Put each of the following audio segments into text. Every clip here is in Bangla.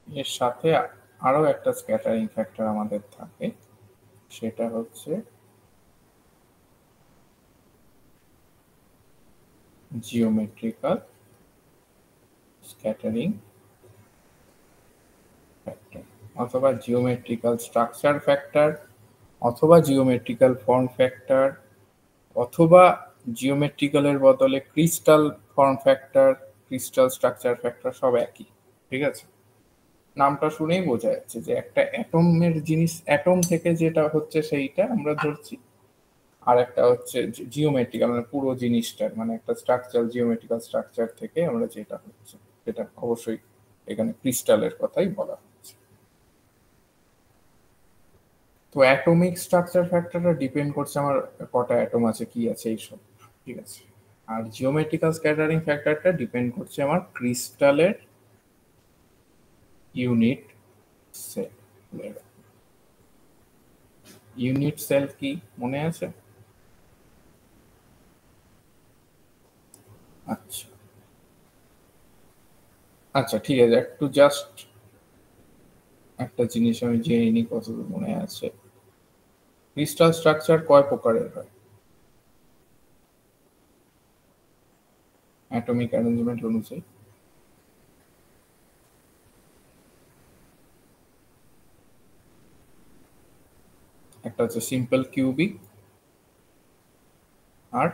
এর সাথে আরো একটা স্ক্যাটারিং ফ্যাক্টর আমাদের থাকে, সেটা হচ্ছে জিওমেট্রিক্যাল স্ক্যাটারিং ফ্যাক্টর, অথবা জিওমেট্রিক্যাল স্ট্রাকচার ফ্যাক্টর, অথবা জিওমেট্রিক্যাল ফর্ম ফ্যাক্টর, অথবা জিওমেট্রিক্যালের বদলে crystal form factor, crystal structure factor, সব একই। ঠিক আছে, নামটা শুনেই বোঝা যাচ্ছে যে একটা অ্যাটমের জিনিস, অ্যাটম থেকে যেটা হচ্ছে সেইটা আমরা ধরছি, আর একটা হচ্ছে জিওমেট্রিক্যাল মানে পুরো জিনিসটার মানে একটা স্ট্রাকচার, জিওমেট্রিক্যাল স্ট্রাকচার থেকে আমরা যেটা হচ্ছে সেটা অবশ্যই এখানে ক্রিস্টালের কথাই বলা হচ্ছে। তো অ্যাটমিক স্ট্রাকচার ফ্যাক্টরটা ডিপেন্ড করছে আমার কটা অ্যাটম আছে, কি আছে, এইসব। ঠিক আছে, আর জিওমেট্রিক্যাল স্ক্যাটারিং ফ্যাক্টরটা ডিপেন্ড করছে আমার ক্রিস্টালের ইউনিট সেল। ইউনিট সেল কি মনে আছে? আচ্ছা, আচ্ছা, ঠিক আছে, একটু জাস্ট একটা জিনিস আমি জেনে নিই কতদূর মনে আছে। ক্রিস্টাল স্ট্রাকচার কয় প্রকারের হয় অ্যাটমিক অ্যারেঞ্জমেন্ট অনুযায়ী? একটা হচ্ছে সিম্পল কিউবিক, আর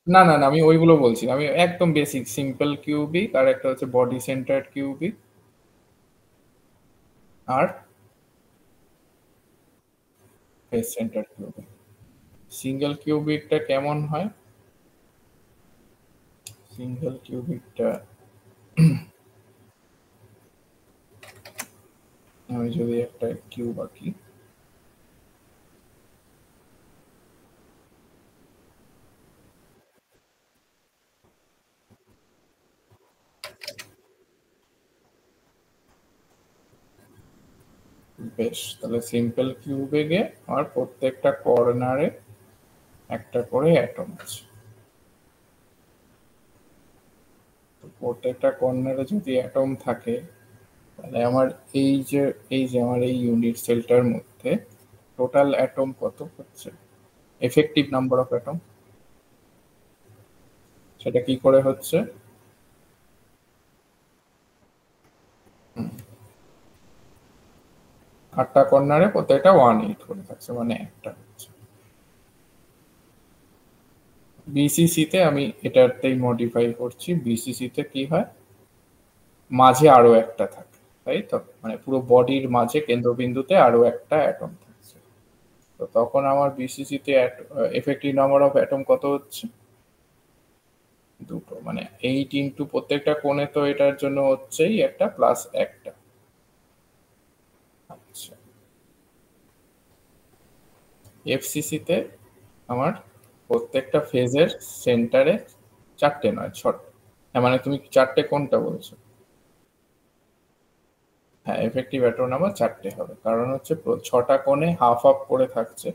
না, না, না, আমি ওইগুলো বলছি না, আমি একদম বেসিক সিম্পল কিউবিক, আর একটা হচ্ছে বডি সেন্টার্ড কিউবিক, আর ফেস সেন্টার্ড কিউবিক। সিঙ্গেল কিউবিকটা কেমন হয়? সিঙ্গেল কিউবিকটা আমি যদি একটা কিউব আঁকি, বেশ, তাহলে সিম্পল কিউবিকে আমার প্রত্যেকটা কর্নারে একটা করে অ্যাটম আছে। তো প্রত্যেকটা কর্নারে যদি অ্যাটম থাকে, তাহলে আমার এই যে আমার এই ইউনিট সেলটার মধ্যে টোটাল অ্যাটম কত হচ্ছে, এফেক্টিভ নাম্বার অফ অ্যাটম, সেটা কি করে হচ্ছে? 8টা কর্নারে প্রত্যেকটা 1 8 করে থাকছে, মানে একটা হচ্ছে। বিসিসি তে আমি এটাতেই মডিফাই করছি, বিসিসি তে কি হয়, মাঝে আরো একটা থাকে, তাই তো, মানে পুরো বডির মাঝে কেন্দ্রবিন্দুতে আরো একটা অ্যাটম থাকছে। তো তখন আমার বিসিসি তে এফেক্টিভ নাম্বার অফ অ্যাটম কত হচ্ছে? দুটো, মানে 8 ইন্টু প্রত্যেকটা কোণে, তো এটার জন্য হচ্ছেই একটা প্লাস একটা। আচ্ছা, এফসিসি তে আমার প্রত্যেকটা ফেজের সেন্টারে চারটে নয়, ছটা। হ্যাঁ, মানে তুমি চারটে কোনটা বলছো? হ্যাঁ, এফেক্টিভ অ্যাটম নাম্বার চারটে হবে, কারণ হচ্ছে ছটা কোণে হাফ হাফ করে থাকছে,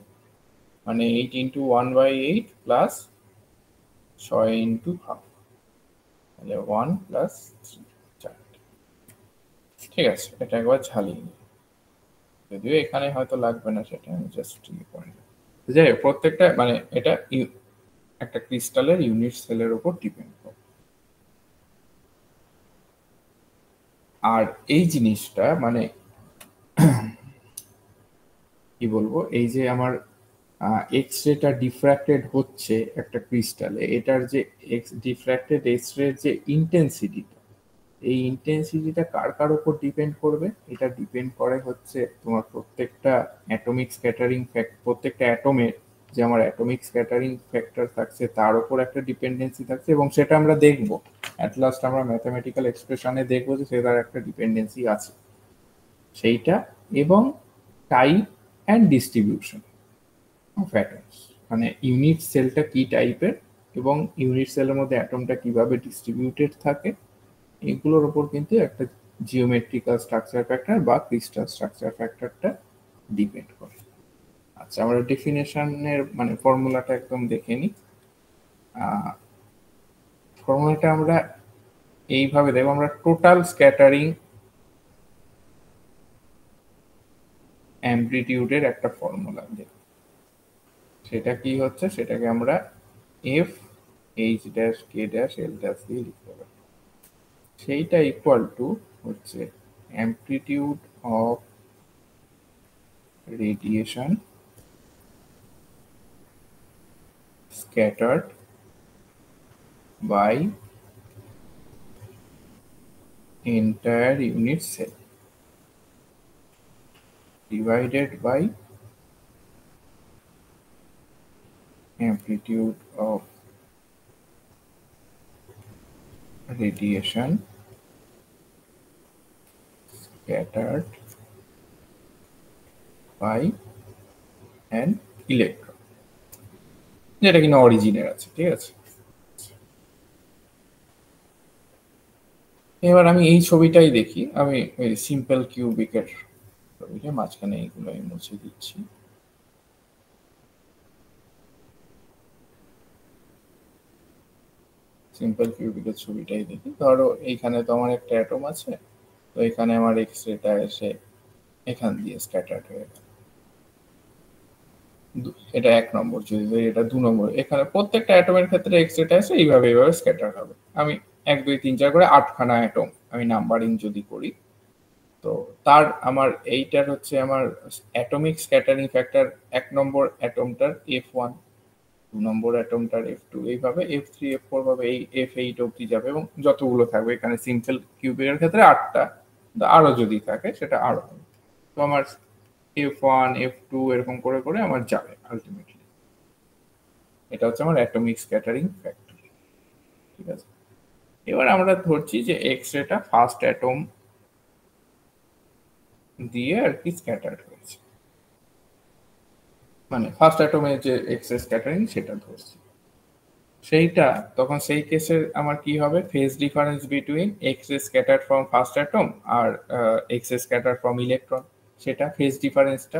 মানে 8 ইন্টু 1/8 প্লাস 6 ইন্টু হাফ, তাহলে 1 প্লাস 3, চারটে। ঠিক আছে, এটা একবার ঝালিয়ে নিই, যদিও এখানে হয়তো লাগবে না, সেটা আমি জাস্ট ইয়ে করে নিই। যাই হোক, প্রত্যেকটা মানে এটা একটা ক্রিস্টালের ইউনিট সেলের উপর ডিপেন্ড করে। আর এই জিনিসটা মানে কি বলবো, এই যে আমার এক্স রেটা ডিফ্র্যাক্টেড হচ্ছে একটা ক্রিস্টালে, এটার যে এক্স ডিফ্র্যাক্টেড এক্স রের যে ইন্টেন্সিটিটা, এই ইন্টেন্সিটিটা কার কার উপর ডিপেন্ড করবে? এটা ডিপেন্ড করে হচ্ছে তোমার প্রত্যেকটা অ্যাটমিক স্ক্যাটারিং প্রত্যেকটা অ্যাটমের যে আমার অ্যাটমিক স্ক্যাটারিং ফ্যাক্টর থাকছে তার উপর একটা ডিপেন্ডেন্সি থাকছে, এবং সেটা আমরা দেখবো অ্যাট লাস্ট, আমরা ম্যাথামেটিক্যাল এক্সপ্রেশনে দেখবো যে সেটার একটা ডিপেন্ডেন্সি আছে সেইটা, এবং type and distribution of atoms, মানে ইউনিট সেলটা কি টাইপের এবং ইউনিট সেলের মধ্যে অ্যাটমটা কিভাবে ডিস্ট্রিবিউটেড থাকে, এগুলোর উপর কিন্তু একটা জিওমেট্রিক্যাল স্ট্রাকচার ফ্যাক্টর বা ক্রিস্টাল স্ট্রাকচার ফ্যাক্টরটা ডিপেন্ড করে। আচ্ছা, আমরা ডেফিনেশনের মানে ফর্মুলাটা একদম দেখে নিই। ফর্মুলাটা আমরা এইভাবে দেখো আমরা টোটাল স্ক্যাটারিং অ্যামপ্লিটিউডের একটা ফর্মুলা দেব, সেটা কি হচ্ছে, সেটাকে আমরা F h dash k dash l dash দিয়ে লিখতে পারি। সেইটা ইকুয়াল টু হচ্ছে amplitude of radiation scattered by entire unit cell divided by amplitude of radiation scattered by an electron, যেটা কিনা অরিজিনের আছে, ঠিক আছে। এবার আমি এই ছবিটাই দেখি, আমি সিম্পল কিউবিকের ছবিটা মাঝখানে এইগুলো আমি মুছে দিচ্ছি। সিম্পল কিউবিকের ছবিটাই দেখি। ধরো এইখানে তো আমার একটা অ্যাটম আছে, তো এখানে আমার এক্স রেটা এসে এখান দিয়ে স্ক্যাটার্ড হয়ে গেল। এটা 1 নম্বর, যদি এটা 2 নম্বর, এখানে প্রত্যেকটা অ্যাটমের ক্ষেত্রে এক্স রেটা এসে এইভাবে স্ক্যাটার হবে। আমি 1 2 3 4 করে 8খানা অ্যাটম আমি নাম্বারিং যদি করি, তো তার আমার এইটার হচ্ছে আমার অ্যাটমিক স্ক্যাটারিং ফ্যাক্টর 1 নম্বর অ্যাটমটার F1, 2 নম্বর অ্যাটমটার F2, এইভাবে F3 F4 ভাবে এই F8 অবধি যাবে, এবং যতগুলো থাকবে এখানে সিম্পল কিউবিকের ক্ষেত্রে 8টা, আরো যদি থাকে সেটা আরো হবে। তো আমার F1 F2 এরকম করে করে আমার যাবে আলটিমেটলি। এটা হচ্ছে আমার অ্যাটমিক স্ক্যাটারিং ফ্যাক্টর, ঠিক আছে। এবার আমরা ধরছি যে এক্স রেটা ফার্স্ট অ্যাটম দিয়ে আর কি স্ক্যাটার্ড হয়েছে, মানে ফার্স্ট অ্যাটমের যে এক্স রে স্ক্যাটারিং সেটা ধরছি। সেইটা তখন সেই কেসে আমার কি হবে, phase difference between X ray scattered from first atom আর X ray scattered from electron, সেটা ফেজ ডিফারেন্সটা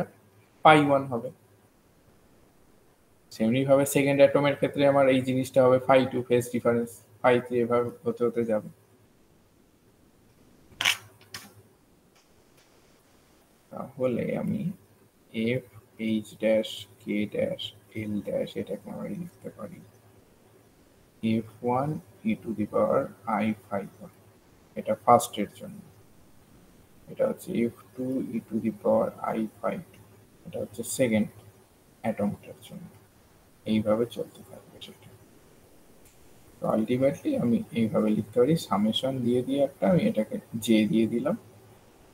π1 হবে। সেমনি ভাবে সেকেন্ড অ্যাটমের ক্ষেত্রে আমার এই জিনিসটা হবে π2 ফেজ ডিফারেন্স, π3 এভাবে হতে হতে যাবে। তাহলে আমি F h dash k dash l dash এটাকে আমরা লিখতে পারি F1 e two the power i5, এটা ফার্স্টের জন্য। এটা হচ্ছে F2 e two the power i5, এটা হচ্ছে সেকেন্ড অ্যাটমটার জন্য। এইভাবে চলতে থাকবে সেটা। তো আলটিমেটলি আমি এইভাবে লিখতে পারি, সামেশন দিয়ে দিয়ে একটা আমি এটাকে জে দিয়ে দিলাম,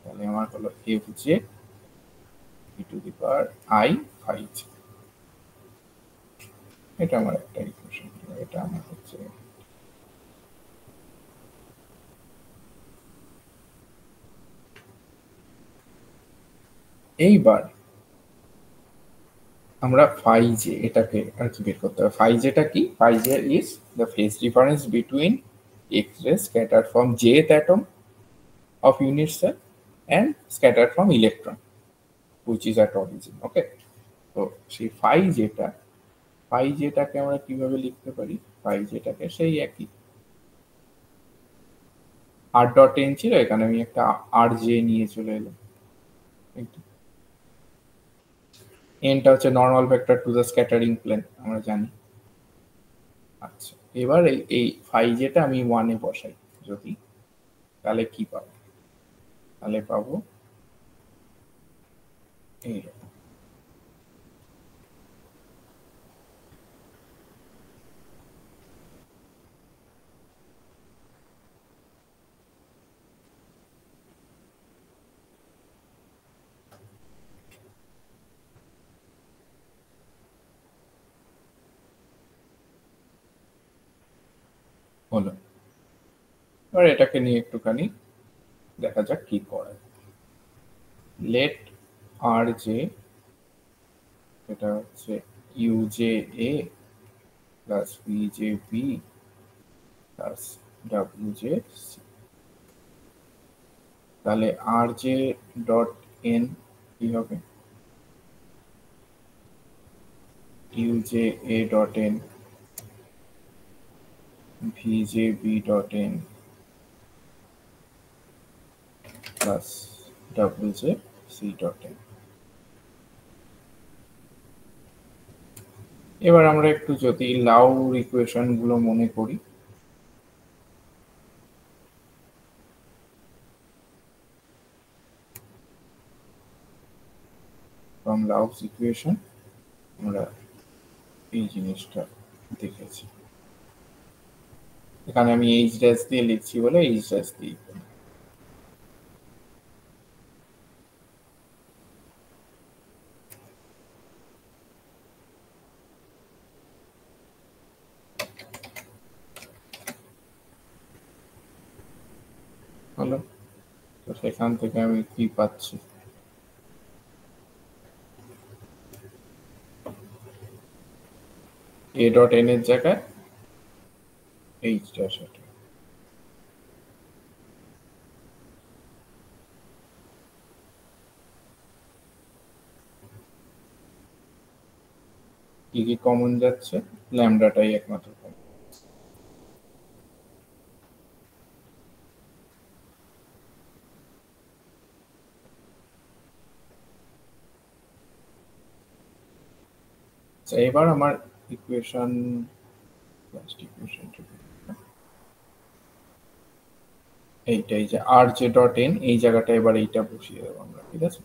তাহলে আমার হলো F J E to the power i5। এটা আমার একটা ইকুয়েশন, এটা আমার হচ্ছে। এইবার আমরা ফাই জে এটাকে আর কি বের করতে হবে। ফাই জেটা কি? Phi J is the phase difference between X ray scattered from jth atom of unit cell and scattered from electron which is at origin. Okay, তো সেই ফাই জেটাকে আমরা কিভাবে লিখতে পারি? ফাই জেটাকে সেই একই আর ডট এন ছিল, এখানে আমি একটা আর জে নিয়ে চলে এলাম। এনটা হচ্ছে normal vector to the scattering plane, আমরা জানি। আচ্ছা, এবার এই ফাই জেটা আমি 1 এ বসাই যদি, তাহলে কি পাবো? তাহলে পাবো এইরকম। হলো। এবার এটাকে নিয়ে একটুখানি দেখা যাক কি করা যায়। লেট আর জে, এটা হচ্ছে U J A plus B J B plus W J C. তাহলে আর জে ডট এন কি হবে? U J A dot N V J B dot N plus W J C dot N. এবার আমরা একটু যদি লাউর ইকুয়েশন গুলো মনে করি, ফ্রম লাউস ইকুয়েশন আমরা এই জিনিসটা দেখেছি। এখানে আমি এইচ ড্যাশ দিয়ে লিখছি বলে এইচ ড্যাশ দিয়ে, হলো। তো সেখান থেকে আমি কি পাচ্ছি, এ ডট এন এর জায়গায় এইচ ড্যাশ এটা। কি কি কমন যাচ্ছে, ল্যামডাটাই একমাত্র কমন। আচ্ছা, এবার আমার ইকুয়েশন এইটাই যে আর জে ডট এন, এই জায়গাটা এবার এইটা বসিয়ে দেবো আমরা, ঠিক আছে।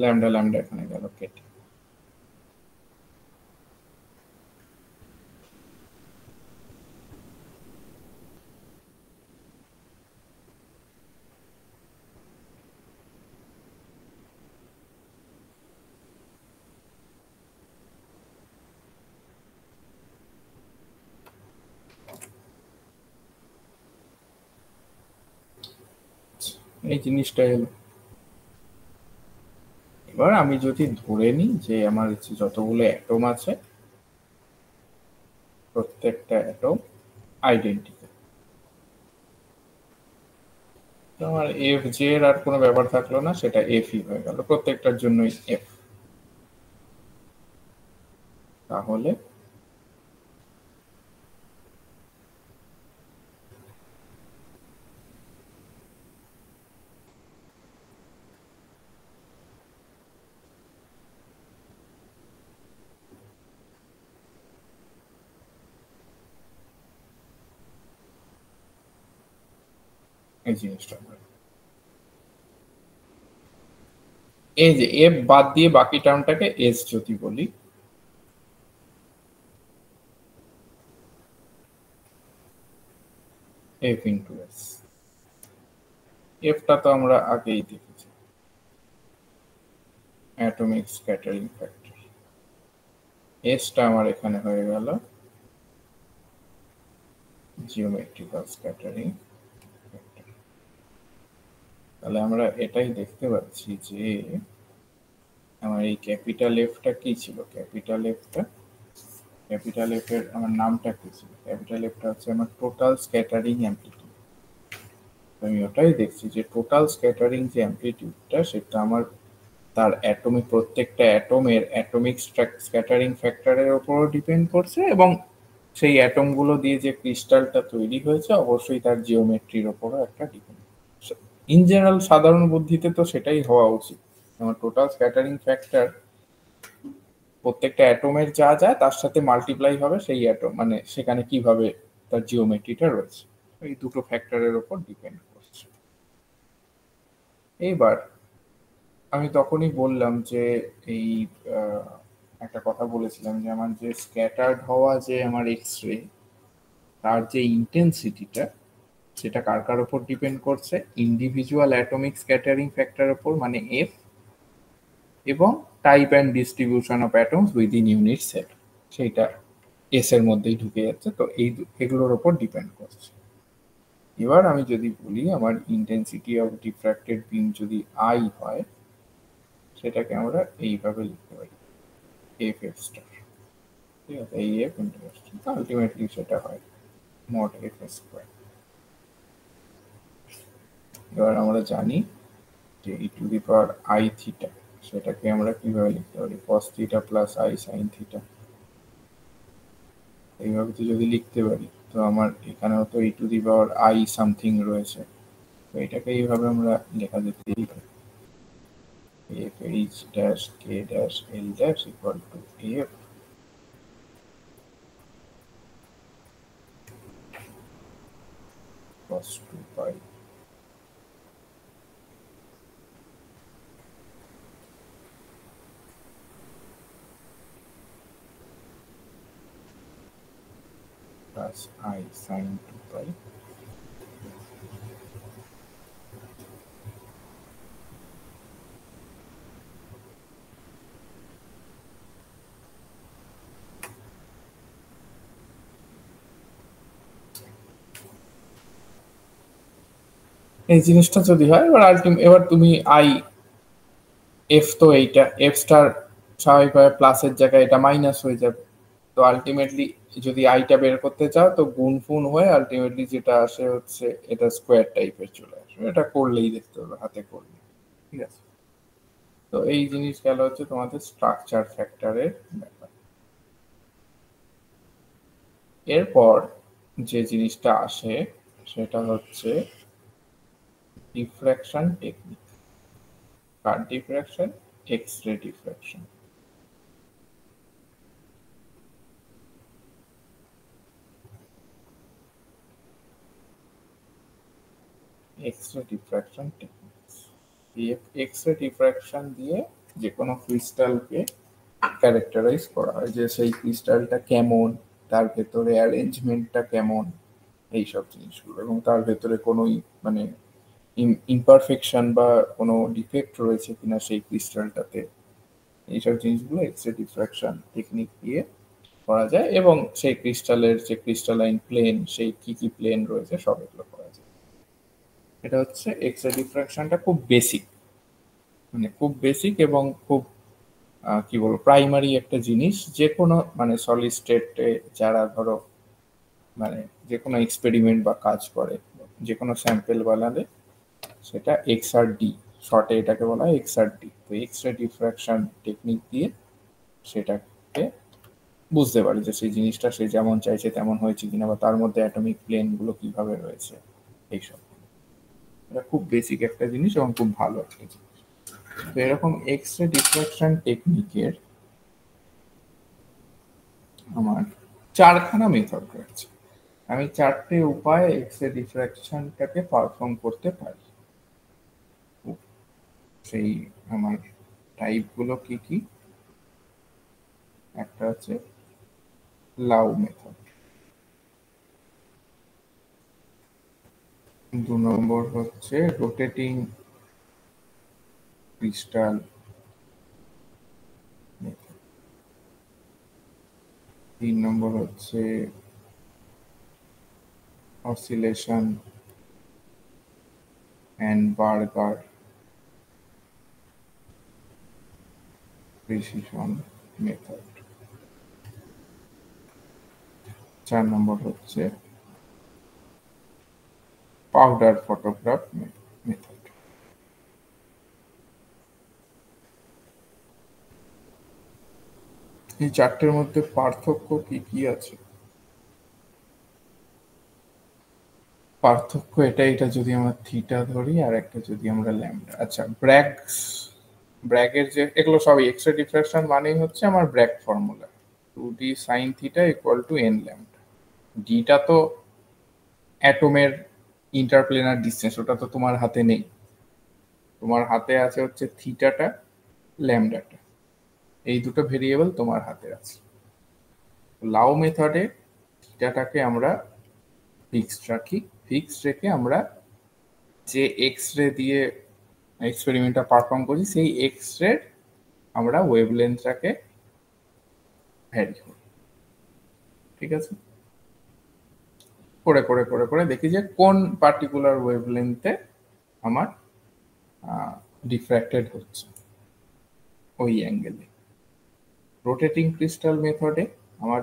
ল্যামডা ল্যামডা এখানে গেল কেটে। এই জিনিসটা এলো। এবার আমি যদি ধরে নিই যে আমার যতগুলো অ্যাটম আছে প্রত্যেকটা অ্যাটম আইডেন্টিক্যাল, তো আমার এফ জে এর আর কোনো ব্যাপার থাকলো না, সেটা এফই হয়ে গেল প্রত্যেকটার জন্যই এফ। তাহলে এই জিনিসটা হবে। এই যে এফ বাদ দিয়ে বাকি টার্মটাকে এস যদি বলি, এফ ইন্টু এস, এফটা তো আমরা আগেই দেখেছি, অ্যাটমিক স্ক্যাটারিং ফ্যাক্টর। এসটা আমার এখানে হয়ে গেল জিওমেট্রিক্যাল স্ক্যাটারিং ফ্যাক্টর। তাহলে আমরা এটাই দেখতে পাচ্ছি যে আমার এই ক্যাপিটাল এফটা কি ছিল, ক্যাপিটাল এফটা, ক্যাপিটাল এফ এর আমার নামটা কি ছিল, ক্যাপিটাল এফটা হচ্ছে আমার টোটাল স্ক্যাটারিং অ্যামপ্লিটিউড। আমি ওটাই দেখছি যে টোটাল স্ক্যাটারিং যে অ্যামপ্লিটিউডটা সেটা আমার তার অ্যাটমিক, প্রত্যেকটা অ্যাটমের অ্যাটমিক স্ক্যাটারিং ফ্যাক্টরের উপরও ডিপেন্ড করছে, এবং সেই অ্যাটমগুলো দিয়ে যে ক্রিস্টালটা তৈরি হয়েছে অবশ্যই তার জিওমেট্রির ওপরও একটা ডিপেন্ড। ইন জেনারেল সাধারণ বুদ্ধিতে তো সেটাই হওয়া উচিত। আমার টোটাল স্ক্যাটারিং ফ্যাক্টর প্রত্যেকটা অ্যাটমের যা যায় তার সাথে মাল্টিপ্লাই হবে সেই অ্যাটম, মানে সেখানে কিভাবে তার জিওমেট্রিটা রয়েছে, এই দুটো ফ্যাক্টরের উপর ডিপেন্ড করছে। এইবার আমি তখনই বললাম যে এই একটা কথা বলেছিলাম যে আমার যে স্ক্যাটার্ড হওয়া যে আমার এক্স রে, তার যে ইন্টেন্সিটিটা সেটা কার কার উপর ডিপেন্ড করছে, ইন্ডিভিজুয়াল অ্যাটমিক স্ক্যাটারিং ফ্যাক্টর উপর মানে এফ, এবং type and distribution of atoms within unit cell, সেইটা এস এর মধ্যেই ঢুকে যাচ্ছে, তো এই এগুলোর উপর ডিপেন্ড করছে। এবার আমি যদি বলি আমার ইন্টেন্সিটি অফ ডিফ্র্যাক্টেড বিম যদি আই হয়, সেটাকে আমরা এইভাবে লিখতে পারি, এফ এফ স্টার। ঠিক আছে, এই f into f star, ultimately সেটা হয় মড এফ স্কোয়ার। এবার আমরা জানি যে e to the power i theta, সেটাকে আমরা কিভাবে লিখতে পারি, cos theta plus i sine theta. এইভাবে তো যদি লিখতে পারি, তো আমার এখানেও তো e to the power i something রয়েছে, তো এটাকে এইভাবে আমরা লেখা যেতেই পারে, f h dash k dash l dash equal to f cos 2 pi plus I sin 2 pi। এই জিনিসটা যদি হয়, এবার তুমি আই এফ, তো এইটা এফ স্টার স্বাভাবিকভাবে প্লাসের জায়গায় এটা মাইনাস হয়ে যাবে, তো আলটিমেটলি যদি আইটা বের করতে চাও তো গুণ ফুন হয়ে আলটিমেটলি যেটা আসে হচ্ছে এটা স্কোয়ার টাইপের চলে আসবে, এটা করলেই দেখতে হবে হাতে করলে। ঠিক আছে, তো এই জিনিস গেল হচ্ছে তোমাদের স্ট্রাকচার ফ্যাক্টরের ব্যাপার। এরপর যে জিনিসটা আসে সেটা হচ্ছে ডিফ্র্যাকশন টেকনিক। কার diffraction? X ray diffraction. X ray diffraction techniques. X ray diffraction দিয়ে যে কোনো ক্রিস্টালকে ক্যারেক্টারাইজ করা হয়, যে সেই ক্রিস্টালটা কেমন, তার ভেতরে অ্যারেঞ্জমেন্টটা কেমন, এইসব জিনিসগুলো, এবং তার ভেতরে কোনো মানে ইমপারফেকশন বা কোনো ডিফেক্ট রয়েছে কিনা সেই ক্রিস্টালটাতে, এইসব জিনিসগুলো এক্স-রে ডিফ্র্যাকশন টেকনিক দিয়ে করা যায়, এবং সেই ক্রিস্টালের যে ক্রিস্টালাইন প্লেন, সেই কি কি প্লেন রয়েছে সব এগুলো করা যায়। এটা হচ্ছে এক্স রে ডিফ্রাকশনটা খুব বেসিক, মানে খুব বেসিক এবং খুব কি বলবো প্রাইমারি একটা জিনিস। যে কোনো মানে সলিড স্টেটে যারা ধরো মানে যে কোনো এক্সপেরিমেন্ট বা কাজ করে, যে কোনো স্যাম্পেল বানালে সেটা এক্স আর ডি, শর্টে এটাকে বলা হয় এক্স আর ডি, তো এক্স রে ডিফ্রাকশন টেকনিক দিয়ে সেটাকে বুঝতে পারে যে সেই জিনিসটা সে যেমন চাইছে তেমন হয়েছে কিনা, বা তার মধ্যে অ্যাটমিক প্লেনগুলো কিভাবে রয়েছে, এইসব। এটা খুব বেসিক একটা জিনিস এবং খুব ভালো একটা জিনিস। তো এরকম এক্স রে ডিফ্রাকশন টেকনিকের আমার চারখানা মেথড রয়েছে। আমি চারটে উপায়ে এক্স রে ডিফ্রাকশনটাকে পারফর্ম করতে পারি। সেই আমার টাইপগুলো কি কি? একটা হচ্ছে লাউ মেথড, 2 নম্বর হচ্ছে রোটেটিং ক্রিস্টাল মেথড, 3 নম্বর হচ্ছে oscillation and burger precision method, 4 নম্বর হচ্ছে পাউডার ফটোগ্রাফ মেথড। এই চারটের মধ্যে পার্থক্য কি কি আছে? পার্থক্য এটা যদি আমরা থিটা ধরি আর একটা যদি আমরা ল্যামডা, আচ্ছা ব্র্যাগের যে এগুলো সবই এক্স রে ডিফ্রাকশন মানেই হচ্ছে আমার Bragg formula, 2d sine theta equal to n lambda. ডিটা তো অ্যাটমের ইন্টারপ্লেনার ডিসটেন্স, ওটা তো তোমার হাতে নেই, তোমার হাতে আছে হচ্ছে থিটাটা, ল্যামডাটা, এই দুটো ভেরিয়েবল তোমার হাতে আছে। লাউ মেথডে থিটাটাকে আমরা ফিক্সড রাখি, ফিক্সড রেখে আমরা যে এক্স রে দিয়ে এক্সপেরিমেন্টটা পারফর্ম করি সেই এক্স রে আমরা ওয়েভলেন্থটাকে ভ্যারি করি। ঠিক আছে, করে করে করে করে দেখি যে কোন পার্টিকুলার ওয়েভলেন্থে আমার ডিফ্র্যাক্টেড হচ্ছে ওই অ্যাঙ্গেলে। রোটেটিং ক্রিস্টাল মেথডে আমার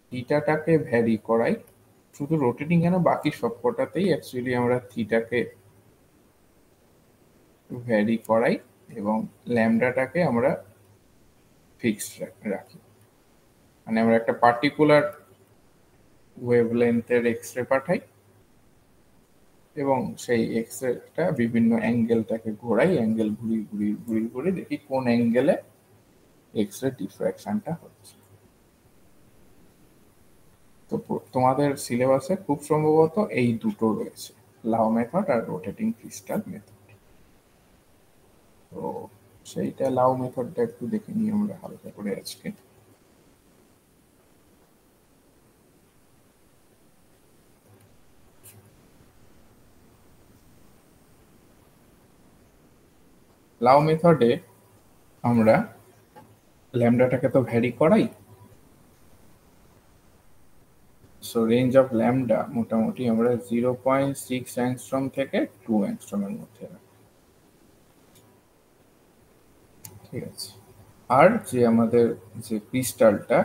থিটাটাকে ভ্যারি করাই, শুধু রোটেটিং কেন বাকি সবকটাতেই অ্যাকচুয়ালি আমরা থিটাকে ভ্যারি করাই এবং ল্যামডাটাকে আমরা ফিক্সড রাখি। মানে আমরা একটা পার্টিকুলার ওয়েভলেন্থের এক্সরে পাঠাই এবং সেই এক্সরেটা বিভিন্ন অ্যাঙ্গেলটাকে ঘোরাই, অ্যাঙ্গেল ঘুরিয়ে ঘুরিয়ে ঘুরিয়ে ঘুরিয়ে দেখি কোন অ্যাঙ্গেলে এক্সরে ডিফ্র্যাকশনটা হচ্ছে। তো তোমাদের সিলেবাসে খুব সম্ভবত এই দুটো রয়েছে, লাউ মেথড আর রোটেটিং ক্রিস্টাল মেথড। তো সেইটা লাউ মেথডটা একটু দেখে নিই আমরা হালকা করে আজকে। লাউ মেথডে আমরা ল্যামডাটাকে তো ভ্যারি করাই, সো রেঞ্জ অফ ল্যামডা মোটামুটি আমরা 0.6 অ্যাংস্ট্রম থেকে 2 অ্যাংস্ট্রমের মধ্যে রাখি, ঠিক আছে। আর যে আমাদের যে ক্রিস্টালটা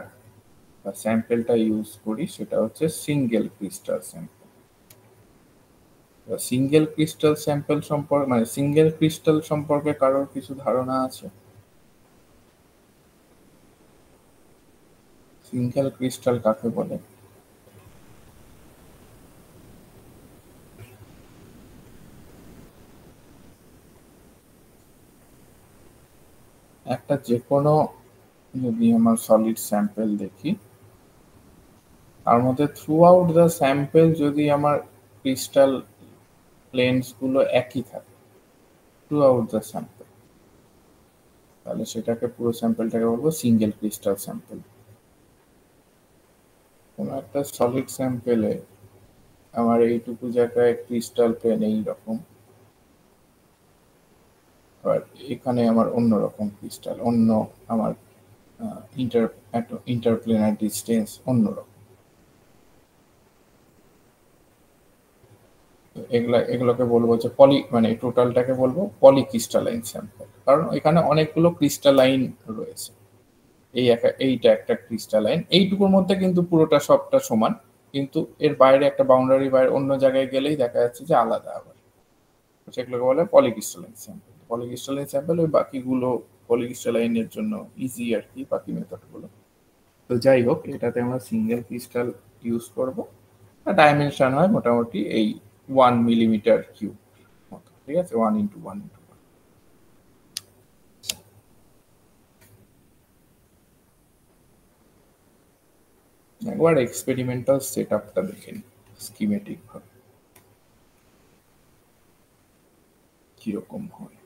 বা স্যাম্পেলটা ইউজ করি সেটা হচ্ছে single crystal sample. Single crystal sample সম্পর্কে, মানে সিঙ্গেল ক্রিস্টাল সম্পর্কে কারোর কিছু ধারণা আছে? সিঙ্গেল ক্রিস্টাল কাকে বলে? একটা যে কোনো, যদি আমার সলিড স্যাম্পল দেখি তার মধ্যে থ্রু আউট দ্য স্যাম্পল যদি আমার ক্রিস্টাল প্লেনস গুলো একই থাকে থ্রু আউট দ্য স্যাম্পল, তাহলে সেটাকে পুরো স্যাম্পলটাকে বলবো সিঙ্গেল ক্রিস্টাল স্যাম্পল। কোনো একটা সলিড স্যাম্পলে আমার এইটুকু জায়গায় ক্রিস্টাল প্লেন এইরকম, আর এখানে আমার অন্য রকম ক্রিস্টাল, অন্য আমার ইন্টারপ্লেনার ডিস্টেন্স অন্যরকম। এগুলোকে বলবো যে মানে টোটালটাকে বলবো পলিক্রিস্টালাইন স্যাম্পল, কারণ এখানে অনেকগুলো ক্রিস্টালাইন রয়েছে। এইটা একটা ক্রিস্টালাইন, এইটুকুর মধ্যে কিন্তু পুরোটা সবটা সমান, কিন্তু এর বাইরে একটা বাউন্ডারি বাইরে অন্য জায়গায় গেলেই দেখা যাচ্ছে যে আলাদা আবার, সেগুলোকে বলে পলিক্রিস্টালাইন স্যাম্পল। পলিক্রিস্টালাইন স্যাম্পল ওই বাকিগুলো পলিক্রিস্টালাইনের জন্য ইজি আর কি, বাকি মেথডগুলো। তো যাই হোক, এটাতে আমরা সিঙ্গেল ক্রিস্টাল ইউজ করব, ডাইমেনশন হয় মোটামুটি এই 1 মিলিমিটার কিউব মতো, ঠিক আছে, 1 × 1 × 1। একবার এক্সপেরিমেন্টাল সেট আপটা দেখে নিই স্কিমেটিক ভাবে কিরকম হয়।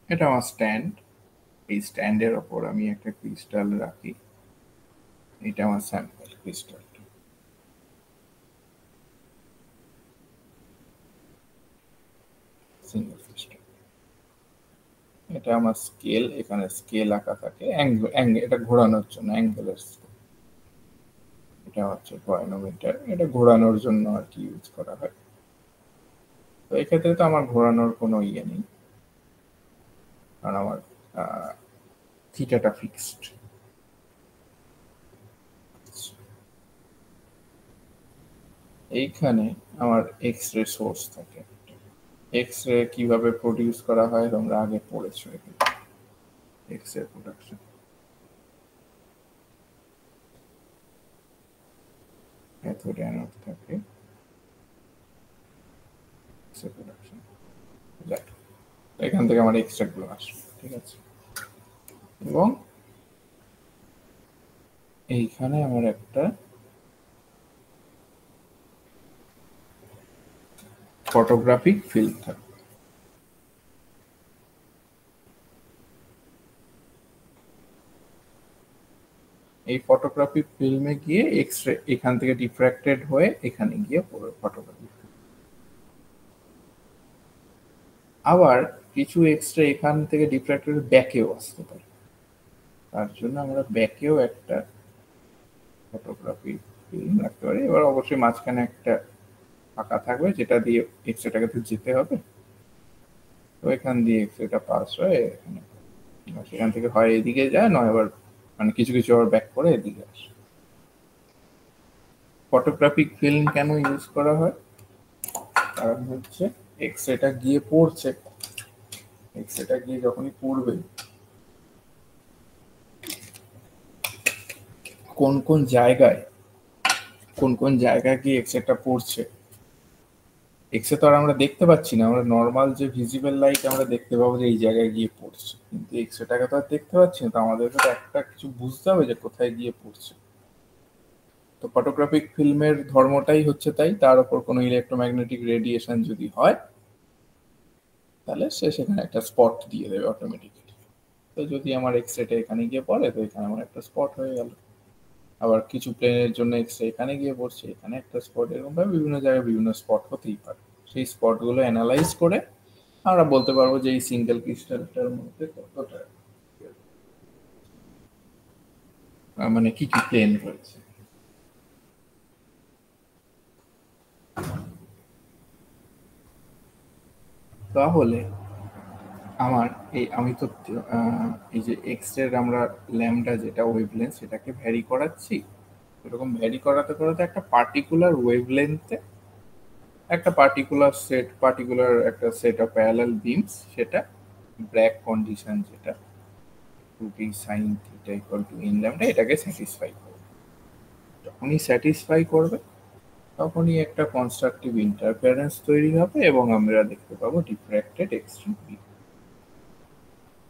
এটা আমার স্ট্যান্ড, এই স্ট্যান্ডের ওপর আমি একটা ক্রিস্টাল রাখি, এটা আমার স্যাম্পল ক্রিস্টাল, সিঙ্গেল ক্রিস্টাল। এটা আমার স্কেল, এখানে স্কেল আঁকা থাকে এটা ঘোরানোর জন্য অ্যাঙ্গেলের স্কেল। এটা হচ্ছে গয়নোমিটার, এটা ঘোরানোর জন্য আর কি ইউজ করা হয়। তো এক্ষেত্রে তো আমার ঘোরানোর কোনো ইয়ে নেই, কারণ আমার থিটাটা ফিক্সড। এইখানে আমার এক্স রে সোর্স থাকে। এক্স রে কিভাবে প্রডিউস করা হয় তোমরা আগে পড়েছো, X ray production. Cathode anode থাকে, এক্স রে প্রোডাকশন। এখান থেকে আমার এক্স রে গুলো আসবে, ঠিক আছে। এবং এইখানে আমার একটা ফটোগ্রাফিক ফিল্ড থাকে। এই ফটোগ্রাফি ফিল্মে গিয়ে এক্স রে এখান থেকে ডিফ্র্যাক্টেড হয়ে এখানে গিয়ে পড়বে ফটোগ্রাফি। আবার কিছু এক্স রে এখান থেকে ডিফ্র্যাক্টেড ব্যাকেও আসতে পারে, তার জন্য আমরা ব্যাকেও একটা ফটোগ্রাফি ফিল্ম রাখতে পারি। এবার অবশ্যই মাঝখানে একটা ফাঁকা থাকবে যেটা দিয়ে এক্স রেটাকে তো যেতে হবে, তো এখান দিয়ে এক্স রেটা পাস হয়ে এখানে সেখান থেকে হয় এদিকে যায়, নয় আবার মানে কিছু কিছু আবার ব্যাক করে এদিকে আসে। ফটোগ্রাফিক ফিল্ম কেন ইউজ করা হয়? কারণ হচ্ছে এক্স রেটা গিয়ে পড়ছে, এক্স রেটা গিয়ে যখনই পড়বে কোন কোন জায়গায় গিয়ে এক্স রেটা পড়ছে, এক্স রে তো আর আমরা দেখতে পাচ্ছি না, আমরা নর্মাল যে ভিজিবল লাইট আমরা দেখতে পাবো যে এই জায়গায় গিয়ে পড়ছে, কিন্তু এক্স রেটাকে তো আর দেখতে পাচ্ছি না, তো আমাদেরকে তো একটা কিছু বুঝতে হবে যে কোথায় গিয়ে পড়ছে। তো ফটোগ্রাফিক ফিল্মের ধর্মটাই হচ্ছে তাই, তার উপর কোনো ইলেকট্রোম্যাগনেটিক রেডিয়েশন যদি হয় তাহলে সে সেখানে একটা স্পট দিয়ে দেবে অটোমেটিক্যালি। তো যদি আমার এক্স রেটা এখানে গিয়ে পড়ে তো এখানে আমার একটা স্পট হয়ে গেল। আবার কিছু প্লেনের জন্য এক্স রে এখানে গিয়ে পড়ছে, এখানে একটা স্পট, এরকম ভাবে বিভিন্ন জায়গায় বিভিন্ন স্পট হতেই পারে। সেই স্পটগুলো অ্যানালাইজ করে আমরা বলতে পারবো যে এই সিঙ্গেল ক্রিস্টালটার মধ্যে কতটা মানে কি কি প্লেন রয়েছে। তাহলে আমার আমি তো এই যে এক্স রে আমরা ল্যামডা যেটা ওয়েভলেন্থ সেটাকে ভ্যারি করাচ্ছি, এরকম ভ্যারি করাতে করাতে একটা পার্টিকুলার ওয়েভলেন্থে একটা পার্টিকুলার একটা সেট অফ প্যারালাল বিমস, সেটা ব্র্যাক কন্ডিশন যেটা 2t sin theta equal two n lambda এটাকে স্যাটিসফাই করবে। যখনই স্যাটিসফাই করবে তখনই একটা কনস্ট্রাকটিভ ইন্টারফারেন্স তৈরি হবে এবং আমরা দেখতে পাবো ডিফ্র্যাক্টেড এক্সট্রিম বিম।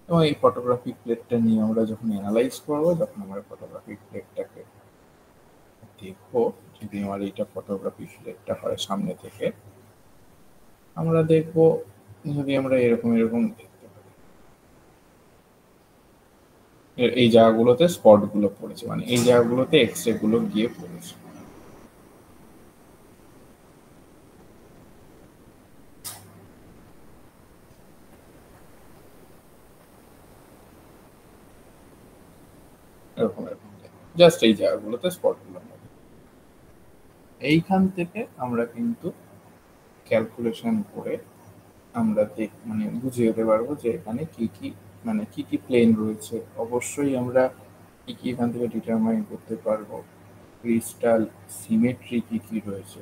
এবং এই ফটোগ্রাফিক প্লেটটা নিয়ে আমরা যখন অ্যানালাইজ করবো, যখন আমরা ফটোগ্রাফিক প্লেটটাকে দেখবো, যদি আমার এইটা ফটোগ্রাফিক প্লেটটা হয় সামনে থেকে, আমরা দেখবো যদি আমরা এরকম এরকম দেখতে পারি এই জায়গাগুলোতে স্পট গুলো পড়েছে, মানে এই জায়গাগুলোতে এক্স রে গুলো গিয়ে পড়েছে। এরকম এরকম জাস্ট এই জায়গাগুলোতে স্পট গুলো নেবে। এইখান থেকে আমরা কিন্তু ক্যালকুলেশন করে আমরা মানে বুঝে যেতে পারবো যে এখানে কি কি মানে কি কি প্লেন রয়েছে। অবশ্যই আমরা কি কি এখান থেকে ডিটারমাইন করতে পারবো ক্রিস্টাল সিমেট্রি কি কি রয়েছে,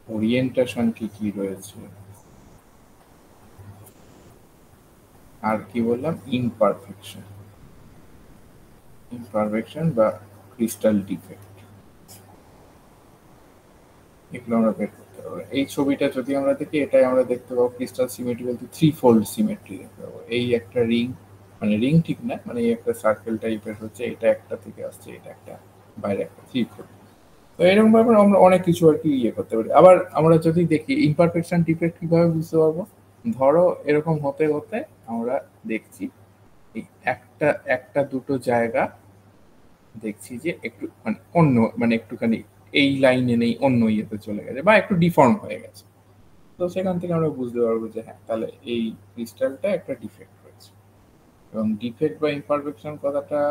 ওরিয়েন্টেশন কি কি রয়েছে, আর কি বললাম ইমপারফেকশন বা ক্রিস্টাল ডিফেক্ট, এগুলো আমরা বের করতে পারবো। এই ছবিটা যদি আমরা দেখি, এটাই আমরা দেখতে পাবো ক্রিস্টাল সিমেট্রি বলতে থ্রি ফোল্ড সিমেট্রি দেখতে পাবো। এই একটা রিং, মানে রিং ঠিক না, মানে এই একটা সার্কেল টাইপের হচ্ছে, এটা একটা থেকে আসছে, এটা একটা বাইরে একটা থ্রি ফোল্ড। তো এরকম ভাবে আমরা অনেক কিছু আর কি ইয়ে করতে পারি। আবার আমরা যদি দেখি ইমপারফেকশন ডিফেক্ট কিভাবে বুঝতে পারবো, ধরো এরকম হতে হতে আমরা দেখছি এই একটা একটা দুটো জায়গা দেখছি যে একটু মানে অন্য মানে একটুখানি এই লাইনে নেই, অন্য ইয়েতে চলে গেছে বা একটু ডিফর্ম হয়ে গেছে। তো সেখান থেকে আমরা বুঝতে পারবো যে হ্যাঁ তাহলে এই ক্রিস্টালটা একটা ডিফেক্ট হয়েছে। এবং ডিফেক্ট বা ইমপারফেকশন কথাটা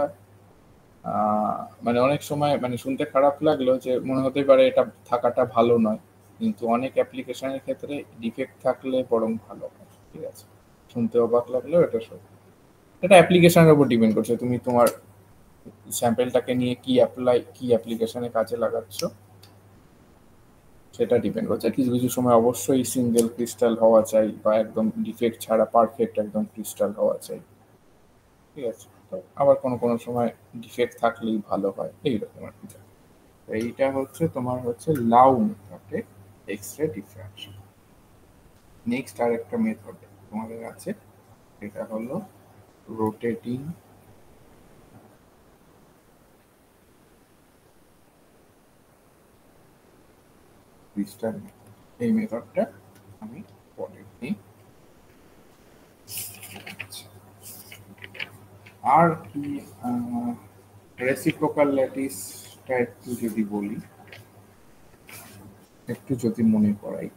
মানে অনেক সময় মানে শুনতে খারাপ লাগলো যে মনে হতে পারে এটা থাকাটা ভালো নয়, কিন্তু অনেক অ্যাপ্লিকেশনের ক্ষেত্রে ডিফেক্ট থাকলে বরং ভালো হয়। ঠিক আছে, শুনতে অবাক লাগলেও এটা সত্যি। এটা অ্যাপ্লিকেশনের উপর ডিপেন্ড করছে, তুমি তোমার স্যাম্পেলটাকে নিয়ে কি অ্যাপ্লিকেশনে কাজে লাগাচ্ছ সেটা ডিপেন্ড করছে। কিছু কিছু সময় অবশ্যই সিঙ্গেল ক্রিস্টাল হওয়া চাই বা একদম ডিফেক্ট ছাড়া পারফেক্ট একদম ক্রিস্টাল হওয়া চাই। ঠিক আছে, তো আবার কোনো কোনো সময় ডিফেক্ট থাকলেই ভালো হয়, এইরকম আর কি। তো এইটা হচ্ছে তোমার হচ্ছে লাউ মেথডে এক্স রে ডিফ্রাকশন। নেক্সট আর একটা মেথড তোমাদের আছে, এটা হলো রোটেটিং ক্রিস্টাল মেথড। এই মেথডটা আমি পরে নিই। আর কি রেসিপ্রোকাল ল্যাটিসটা একটু যদি বলি, একটু যদি মনে করাই,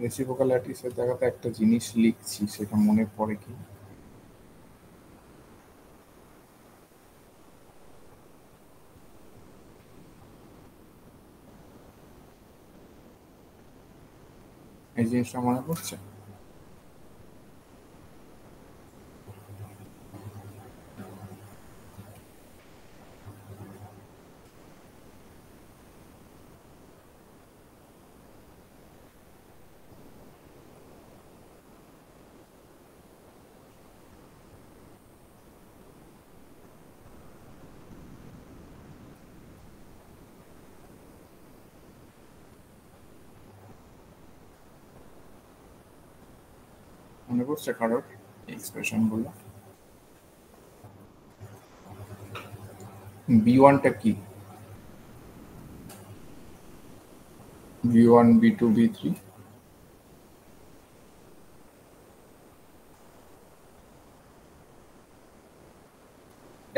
রেসিপ্রোকাল ল্যাটিসের জায়গাতে একটা জিনিস লিখছি, সেটা মনে পড়ে কি? এই জিনিসটা মনে পড়ছে? মনে পড়ছে কারোর এক্সপ্রেশন গুলো? B1টা কি? B1, B2, B3?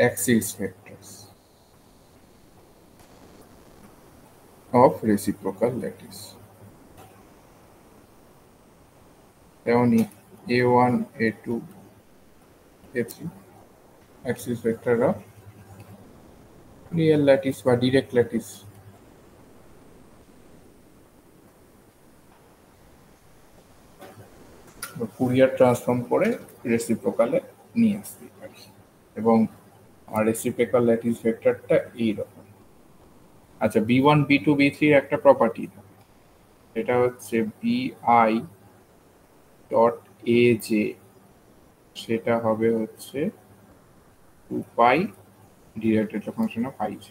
Axis vectors of reciprocal lattice. তেমনি A1, A2, A3 axis vector of real lattice বা direct lattice. ফুরিয়ার ট্রান্সফর্ম করে রেসিপ্রোকালে নিয়ে আসতে পারি, এবং আর রেসিপ্রোকাল ল্যাটিস ভেক্টরটা এইরকম। আচ্ছা, B1, B2, B3 এর একটা প্রপার্টি, এটা হচ্ছে BI ডট AJ, সেটা হবে হচ্ছে 2 pi directed function of I J।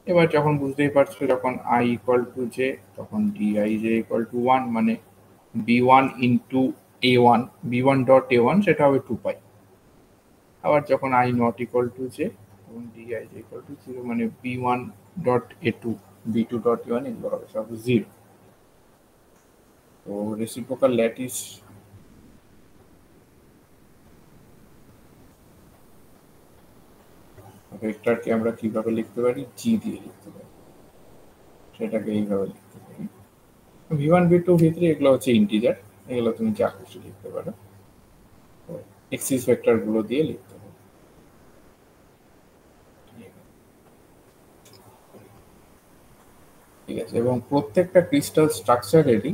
এবার যখন বুঝতেই পারছো, যখন I ইকুয়াল টু J, তখন DIJ ইকুয়াল টু 1, মানে B1 into A1, B1 dot A1 সেটা হবে 2 পাই। আবার যখন I not equal to J, তখন DIJ ইকুয়াল টু 0, মানে B1 dot A2, B2 dot A1 এগুলো হবে সব 0। তো রেসিপ্রোকাল ল্যাটিস ভেক্টরকে আমরা কিভাবে লিখতে পারি? G দিয়ে লিখতে পারি, সেটাকে এইভাবে লিখতে পারি। V1, V2, V3 এগুলো হচ্ছে ইন্টিজার, এগুলো তুমি যা খুশি লিখতে পারো, এক্সিস ভেক্টর গুলো দিয়ে লিখতে পারো। ঠিক আছে, এবং প্রত্যেকটা ক্রিস্টাল স্ট্রাকচারেরই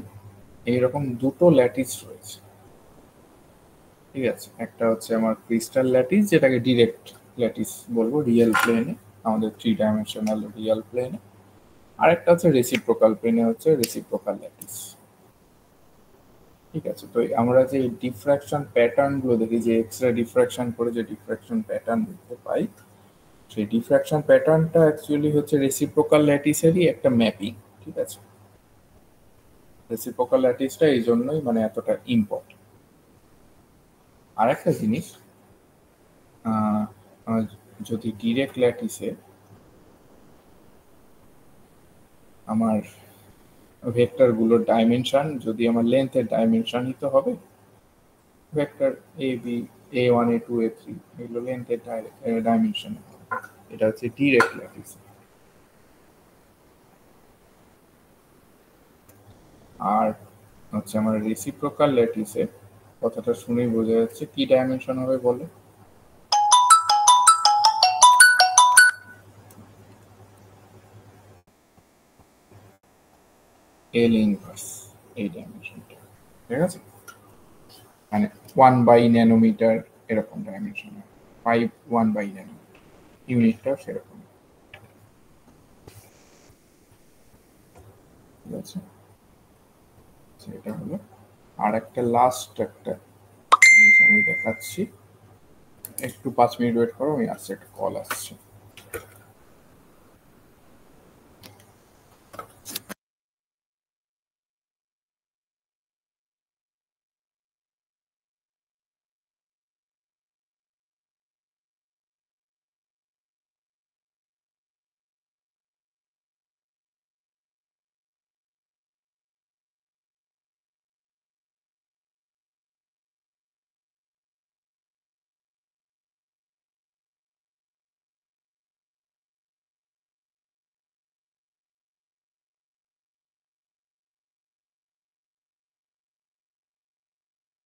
এইরকম দুটো ল্যাটিস রয়েছে। ঠিক আছে, একটা হচ্ছে আমার ক্রিস্টাল ল্যাটিস, যেটাকে ডিরেক্ট ল্যাটিস বলবো রিয়েল প্লেনে, আমাদের 3 ডাইমেনশনাল রিয়েল প্লেনে। আরেকটা হচ্ছে রেসিপ্রোকাল প্লেনে, হচ্ছে রেসিপ্রোকাল ল্যাটিস। ঠিক আছে, তো আমরা যে ডিফ্র্যাকশন প্যাটার্ন গুলো দেখি, যে এক্স রে ডিফ্র্যাকশন করে যে ডিফ্র্যাকশন প্যাটার্ন দেখতে পাই, সেই ডিফ্র্যাকশন প্যাটার্নটা অ্যাকচুয়ালি হচ্ছে রেসিপ্রোকাল ল্যাটিসেরই একটা ম্যাপিং। ঠিক আছে, রেসিপ্রোকাল ল্যাটিসটা এই জন্যই মানে এতটা ইম্পর্টেন্ট। আর একটা জিনিস, যদি ডিরেক্ট ল্যাটিসে আমার ভেক্টর গুলোর ডাইমেনশন, যদি আমার লেন্থের ডাইমেনশনই তো হবে, vector AB, A1, A2, A3 এগুলো লেন্থের ডাইমেনশন, এটা হচ্ছে ডিরেক্ট ল্যাটিস। আর হচ্ছে আমার রেসিপ্রোকাল ল্যাটিসে, কথাটা শুনেই বোঝা যাচ্ছে কি ডাইমেনশন হবে বলে? এল ইনভার্স, এই ডাইমেনশনটা। ঠিক আছে, মানে 1 বাই ন্যানোমিটার এরকম ডাইমেনশন, 5 1 বাই ন্যানোমিটার ইউনিটটা সেরকম। ঠিক আছে, এটা হলো। আর একটা লাস্ট একটা জিনিস আমি দেখাচ্ছি, একটু 5 মিনিট ওয়েট করো, আমি আসছি, একটা কল আসছে।